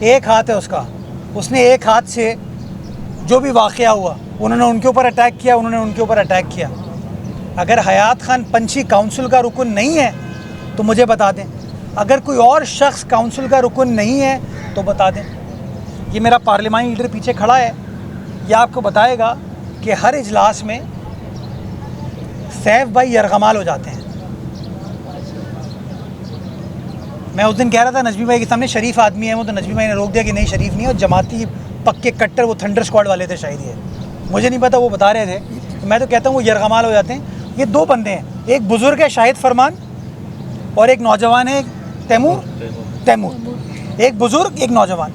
एक हाथ है उसका, उसने एक हाथ से जो भी वाक़या हुआ उन्होंने उनके ऊपर अटैक किया, उन्होंने उनके ऊपर अटैक किया। अगर हयात खान पंछी काउंसिल का रुकन नहीं है तो मुझे बता दें, अगर कोई और शख्स काउंसिल का रुकन नहीं है तो बता दें। ये मेरा पार्लिमानी लीडर पीछे खड़ा है, यह आपको बताएगा कि हर इजलास में सैफ भाई यरगमाल हो जाते हैं। मैं उस दिन कह रहा था नजमी भाई के सामने शरीफ आदमी है वो, तो नजमी भाई ने रोक दिया कि नहीं शरीफ नहीं है, और जमाती पक्के कट्टर वो थंडर स्क्वाड वाले थे शायद, ये मुझे नहीं पता, वो बता रहे थे। तो मैं तो कहता हूँ वो यरगमाल हो जाते हैं। ये दो बंदे हैं, एक बुज़ुर्ग है शाहिद फरमान और एक नौजवान है तैमूर। एक बुज़ुर्ग एक नौजवान,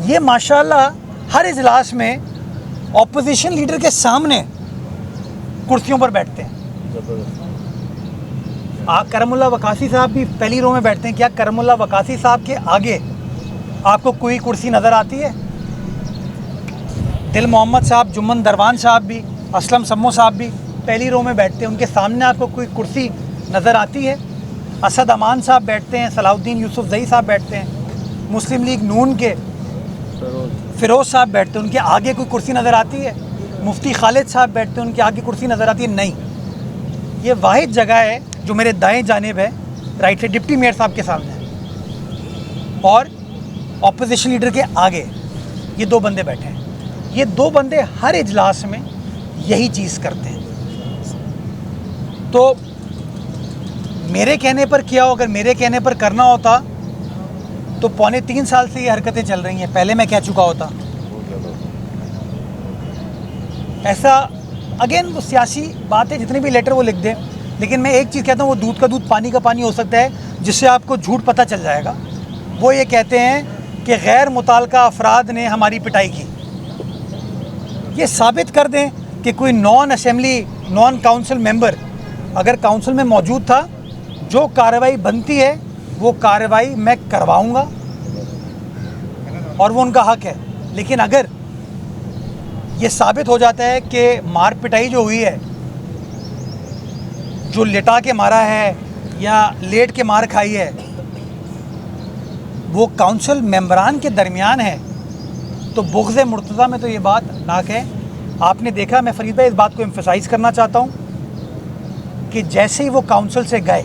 ये माशाल्लाह हर इजलास में ऑपोजिशन लीडर के सामने कुर्सियों पर बैठते हैं। करमुल्ला वकासी साहब भी पहली रो में बैठते हैं। क्या करमुल्ला वकासी साहब के आगे आपको कोई कुर्सी नज़र आती है? दिल मोहम्मद साहब, जुम्मन दरवान साहब भी, असलम सम्मो साहब भी पहली रो में बैठते हैं। उनके सामने आपको कोई कुर्सी नज़र आती है? असद अमान साहब बैठते हैं, सलाउद्दीन यूसुफ जई साहब बैठते हैं, मुस्लिम लीग नून के फ़िरोज़ साहब बैठते हैं, उनके आगे कोई कुर्सी नज़र आती है? मुफ्ती खालिद साहब बैठते हैं, उनके आगे कुर्सी नज़र आती है? नहीं। ये वाहिद जगह है जो मेरे दाएं जानिब है, राइट से डिप्टी मेयर साहब के सामने और ऑपोजिशन लीडर के आगे ये दो बंदे बैठे हैं। ये दो बंदे हर इजलास में यही चीज़ करते हैं। तो मेरे कहने पर किया हो, अगर मेरे कहने पर करना होता तो 3.25 साल से ये हरकतें चल रही हैं, पहले मैं कह चुका होता। ऐसा अगेन वो सियासी बात है, जितने भी लेटर वो लिख दें, लेकिन मैं एक चीज़ कहता हूँ, वो दूध का दूध पानी का पानी हो सकता है, जिससे आपको झूठ पता चल जाएगा। वो ये कहते हैं कि गैर मुताल्लिका अफराद ने हमारी पिटाई की। ये साबित कर दें कि कोई नॉन काउंसिल मेंबर अगर काउंसिल में मौजूद था, जो कार्रवाई बनती है वो कार्रवाई मैं करवाऊंगा और वो उनका हक है। लेकिन अगर ये साबित हो जाता है कि मार पिटाई जो हुई है, जो लिटा के मारा है या लेट के मार खाई है, वो काउंसिल मेंबरान के दरमियान है, तो बुग़्ज़ मुर्तज़ा में तो ये बात नाक है। आपने देखा, मैं फरीद भाई इस बात को एम्फसाइज़ करना चाहता हूँ कि जैसे ही वो काउंसिल से गए,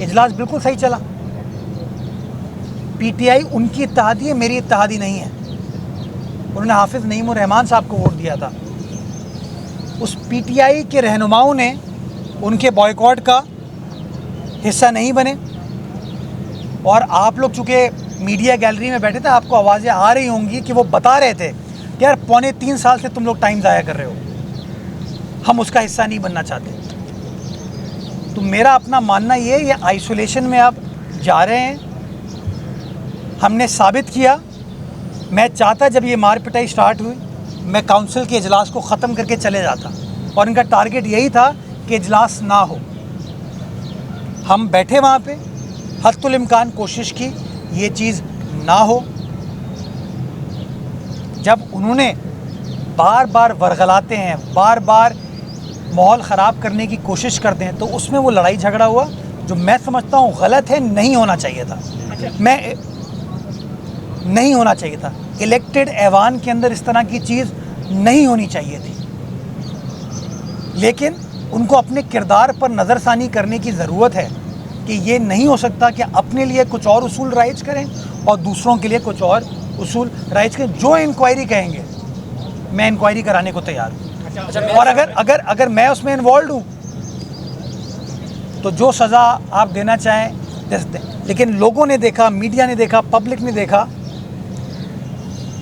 इजलास बिल्कुल सही चला। पीटीआई उनकी इत्तेहादी है, मेरी इत्तेहादी नहीं है। उन्होंने हाफिज़ नईमुर रहमान साहब को वोट दिया था। उस पीटीआई के रहनुमाओं ने उनके बॉयकॉट का हिस्सा नहीं बने, और आप लोग चूँकि मीडिया गैलरी में बैठे थे, आपको आवाज़ें आ रही होंगी कि वो बता रहे थे कि यार 3.25 साल से तुम लोग टाइम ज़ाया कर रहे हो, हम उसका हिस्सा नहीं बनना चाहते। तो मेरा अपना मानना ये आइसोलेशन में आप जा रहे हैं। हमने साबित किया। मैं चाहता जब ये मार पिटाई स्टार्ट हुई, मैं काउंसिल के इजलास को ख़त्म करके चले जाता, और इनका टारगेट यही था कि इजलास ना हो। हम बैठे वहाँ पे, हद्दुल इम्कान कोशिश की ये चीज़ ना हो। जब उन्होंने बार बार वरगलाते हैं, बार बार माहौल ख़राब करने की कोशिश करते हैं, तो उसमें वो लड़ाई झगड़ा हुआ जो मैं समझता हूँ गलत है, नहीं होना चाहिए था। नहीं होना चाहिए था। इलेक्टेड ऐवान के अंदर इस तरह की चीज़ नहीं होनी चाहिए थी। लेकिन उनको अपने किरदार पर नज़रसानी करने की ज़रूरत है कि ये नहीं हो सकता कि अपने लिए कुछ और उसूल राइज करें और दूसरों के लिए कुछ और उसूल राइज करें। जो इंक्वायरी कहेंगे मैं इंक्वायरी कराने को तैयार हूँ। और अगर मैं उसमें इन्वॉल्व हूँ तो जो सज़ा आप देना चाहें दें। लेकिन लोगों ने देखा, मीडिया ने देखा, पब्लिक ने देखा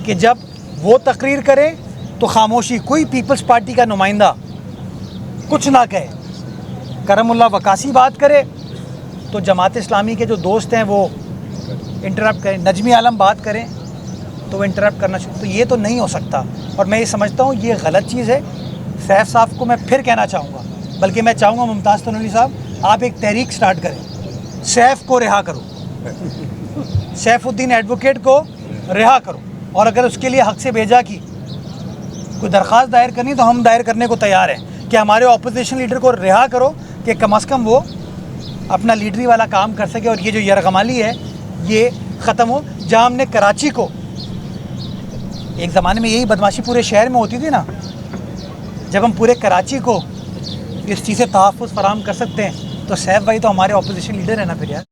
कि जब वो तकरीर करें तो खामोशी, कोई पीपल्स पार्टी का नुमाइंदा कुछ ना कहे। करमुल्ला वकासी बात करे तो जमात इस्लामी के जो दोस्त हैं वो इंटरप्ट करें, नजमी आलम बात करें तो वो इंटरप्ट करना शुरू। तो ये तो नहीं हो सकता, और मैं ये समझता हूँ ये गलत चीज़ है। सैफ साहब को मैं फिर कहना चाहूँगा, बल्कि मैं चाहूँगा मुमताज़ तनवीर साहब, आप एक तहरीक स्टार्ट करें, सैफ को रिहा करो, सैफुद्दीन एडवोकेट को रिहा करो, और अगर उसके लिए हक से भेजा की कोई दरख्वास्त दायर करनी तो हम दायर करने को तैयार हैं कि हमारे ऑपोजिशन लीडर को रिहा करो कि कम अज़ कम वो अपना लीडरी वाला काम कर सके, और ये जो यरगमाली है ये ख़त्म हो, जहाँ हमने कराची को, एक ज़माने में यही बदमाशी पूरे शहर में होती थी ना, जब हम पूरे कराची को इस चीज़ से तहफ़्फ़ुज़ फराहम कर सकते हैं तो सैफ भाई तो हमारे अपोजिशन लीडर है ना फिर यार।